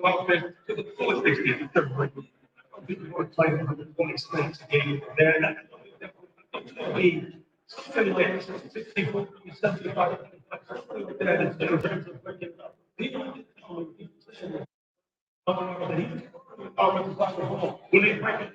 offense to the fullest extent. I don't think you want to play 126 games. Then something like 64, 75, something like that instead of breaking it up. He don't when they break it,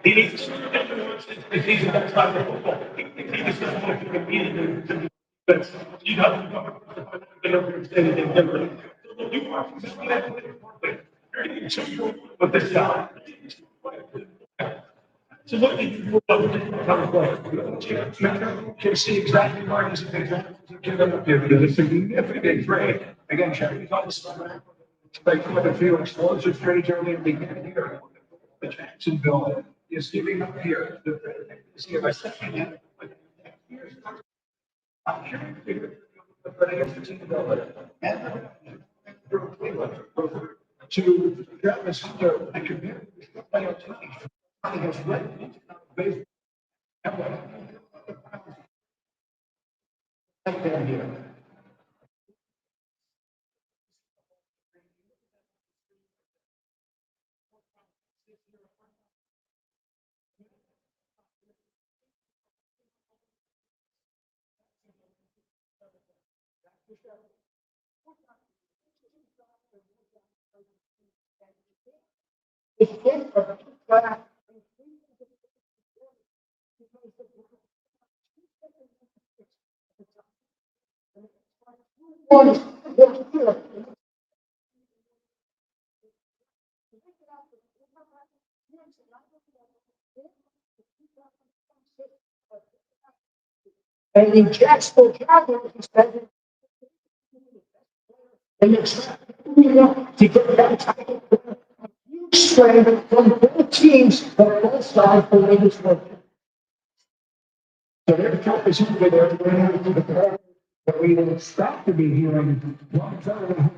he needs to he's outside of football. He just doesn't want to compete in the defense. You got to get over and say anything different. You are but this guy. So what did you do about it? Can see exactly why he's up here because it's a significant trade. Again, Sherry's on the side. Expect quite a few explosive trades early in the year. The Jacksonville is giving up here. See if I said I'm sure you figured but I guess the team and to Travis to the community. He has great baseball. And in Jacksonville, and it's to get that type of huge strength from both teams, but both sides for ladies work. So their top is usually there to bring out to the ball that we didn't expect to be hearing one time.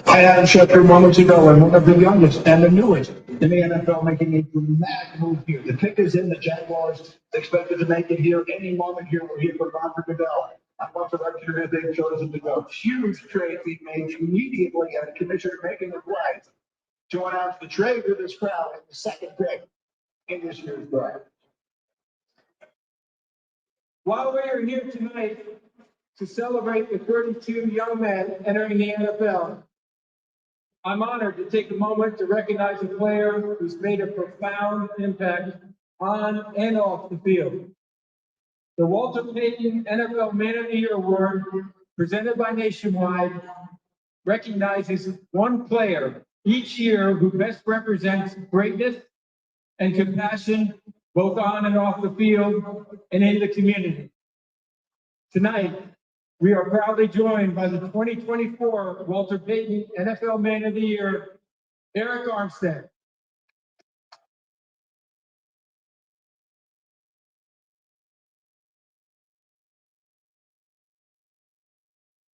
I had Sheffield moments ago, and one of the youngest and the newest in the NFL making a dramatic move here. The pick is in. The Jaguars expected to make it here any moment here. We're here for Roger Goodell. I want to register they've chosen to go. Huge trade being made immediately, and the commissioner making it right to announce the trade with this crowd and the second pick in this year's draft. While we are here tonight to celebrate the 32 young men entering the NFL, I'm honored to take a moment to recognize a player who's made a profound impact on and off the field. The Walter Payton NFL Man of the Year Award, presented by Nationwide, recognizes one player each year who best represents greatness and compassion both on and off the field and in the community. Tonight, we are proudly joined by the 2024 Walter Payton NFL Man of the Year, Eric Armstead.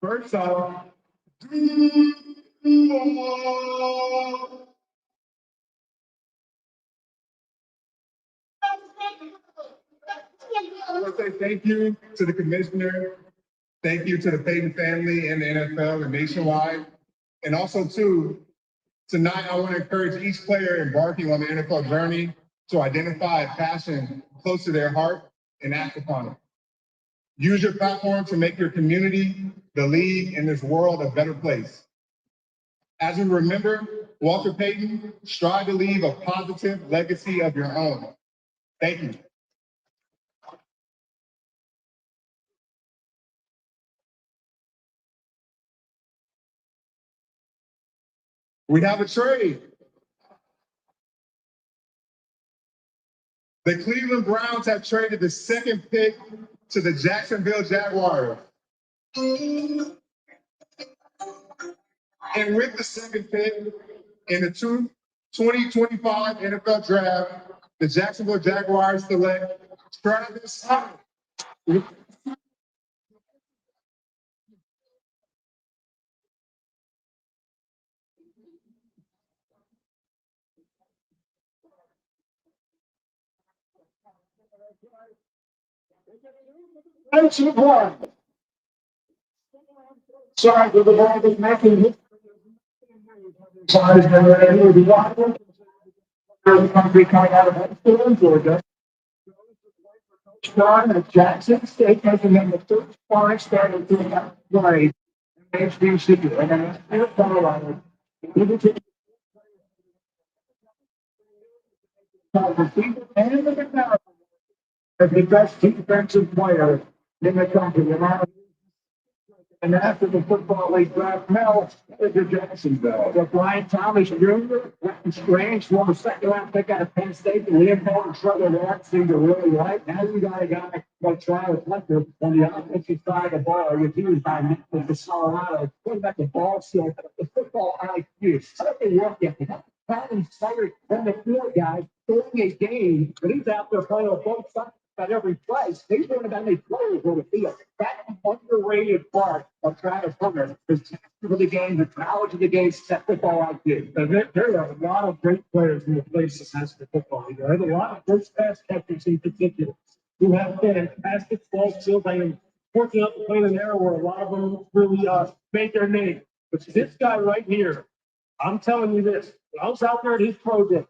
First off, I want to say thank you to the commissioner. Thank you to the Payton family and the NFL and Nationwide. And also, too, tonight I want to encourage each player embarking on the NFL journey to identify a passion close to their heart and act upon it. Use your platform to make your community, the league, and this world a better place. As we remember Walter Payton, strive to leave a positive legacy of your own. Thank you. We have a trade. The Cleveland Browns have traded the second pick to the Jacksonville Jaguars. And with the second pick in the 2025 NFL Draft, the Jacksonville Jaguars select Travis Hunter. Sorry for the ball that's making it. Size and the country coming out of high school in Georgia. John at Jackson State, making him the first foreign starter to have played in HBCU. And then in Colorado, he was in the season and the power as the best defensive player in the country. And after the Football League draft, Mel to Jacksonville. So Brian Thomas Jr., Strange, former second round pick out of Penn State, and Leopold and Trevor Lawrence seemed to really like. Now you got a guy like Travis Hunter on the offensive side of the ball, which he was by the Colorado. Putting back the ball skill, the football IQ. I don't think work yet. Patton started on the field, guys, throwing a game, but he's out there playing on both sides at every place. He's doing about many players on the field. That's an underrated part of Travis Hunter. His for the game, the knowledge of the game, set football IQ. There are a lot of great players in the place of National Football League. There's a lot of first pass catchers in particular who have fantastic ball skills. I am fortunate enough to play in an era where a lot of them really made their name. But this guy right here, I'm telling you this, when I was out there at his pro day,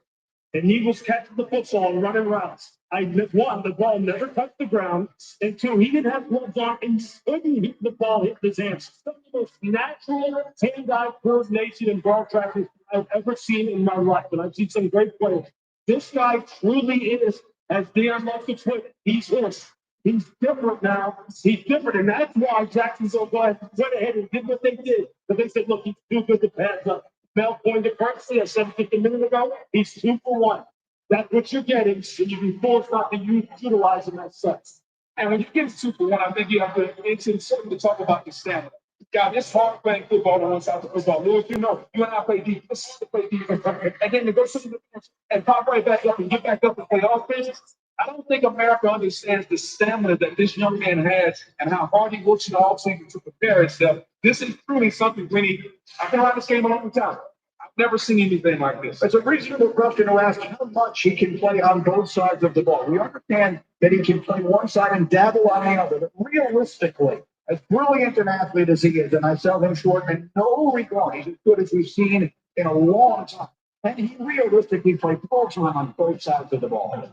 and he was catching the football and running routes. One, the ball never touched the ground. And two, he didn't have gloves on and couldn't hit the ball, hit his hands. Some of the most natural hand-eye coordination and ball tracking I've ever seen in my life. And I've seen some great players. This guy truly is, as Dan loves to put it, he's this. He's different now. He's different. And that's why Jacksonville went ahead and did what they did. But they said, look, he's too good to pass up. Mel pointed correctly. I said just a minute ago, he's 2 for 1. That's what you're getting, and you'd be forced not to utilize him as such. And when you get 2 for 1, I think you have to, it's important to talk about the stamina. God, it's hard playing football on one side of football. Lewis, you know, you and I play defense, play defense, and then to go to the defense and pop right back up and get back up and play offense. I don't think America understands the stamina that this young man has and how hard he works in the offseason to prepare himself. This is truly something, Vinny. I've been around this game a long time. I've never seen anything like this. It's a reasonable question to ask how much he can play on both sides of the ball. We understand that he can play one side and dabble on the other, but realistically, as brilliant an athlete as he is, and I sell him short in no regard, he's as good as we've seen in a long time. And he realistically played full time on both sides of the ball.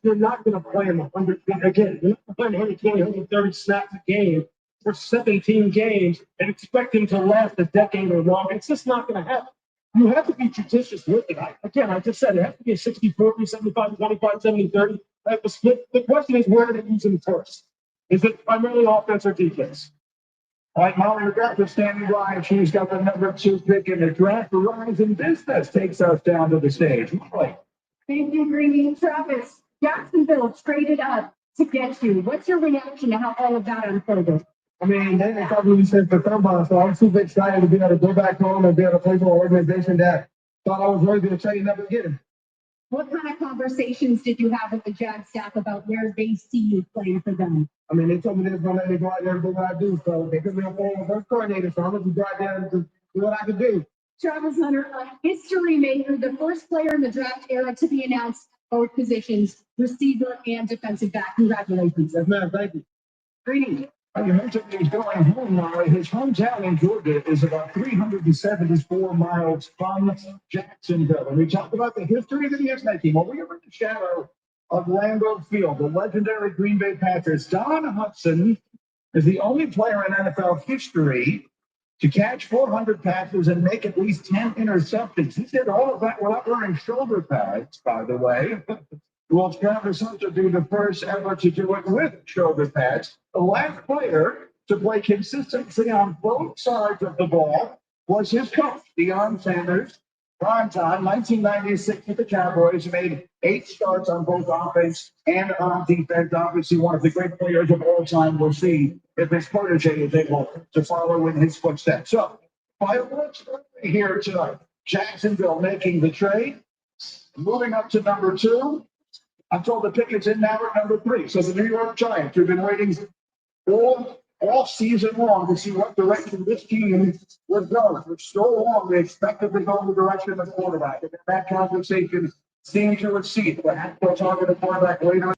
You're not going to play him 100, again, you're not playing 120, 130 snaps a game for 17 games and expect him to last a decade or longer. It's just not going to happen. You have to be judicious with it. Again, I just said it has to be a 60-40, 75-25, 70-30 type of split. The question is, where did it use him first? Is it primarily offense or defense? All right, Molly McGrath is standing by, and she's got the number 2 pick in the draft. Verizon Business takes us down to the stage. Molly. Thank you, Greeny. Travis, Jacksonville traded up to get you. What's your reaction to how all of that unfolded? I mean, they probably said for Thumba, so I'm super excited to be able to go back home and be able to play for an organization that thought I was worthy to trade and never get him. What kind of conversations did you have with the Jag staff about where they see you playing for them? I mean, they told me they were going to let me go out there and do what I do, so they could be a former first coordinator, so I'm going to go out there and do what I can do. Travis Hunter, a history maker, the first player in the draft era to be announced both positions, receiver and defensive back. Congratulations. Yes, ma'am. Thank you. Greeny. You mentioned he's going home now. His hometown in Georgia is about 374 miles from Jacksonville. And we talked about the history that he is making. Well, we are in the shadow of Lambeau Field, the legendary Green Bay Packers. Don Hudson is the only player in NFL history to catch 400 passes and make at least 10 interceptions. He did all of that without wearing shoulder pads, by the way. Will Travis Hunter be the first ever to do it with shoulder pads? The last player to play consistency on both sides of the ball was his coach, Deion Sanders. Prime time, 1996 with the Cowboys, made 8 starts on both offense and on defense. Obviously, one of the great players of all time. We'll see if his protege is able to follow in his footsteps. So, fireworks here to Jacksonville making the trade. Moving up to number 2. I'm told the pick is in now at number 3. So the New York Giants, who've been waiting all season long to see what direction this team would go. For so long, they expected to go in the direction of the quarterback. And that conversation seemed to recede. Perhaps they'll target the quarterback later.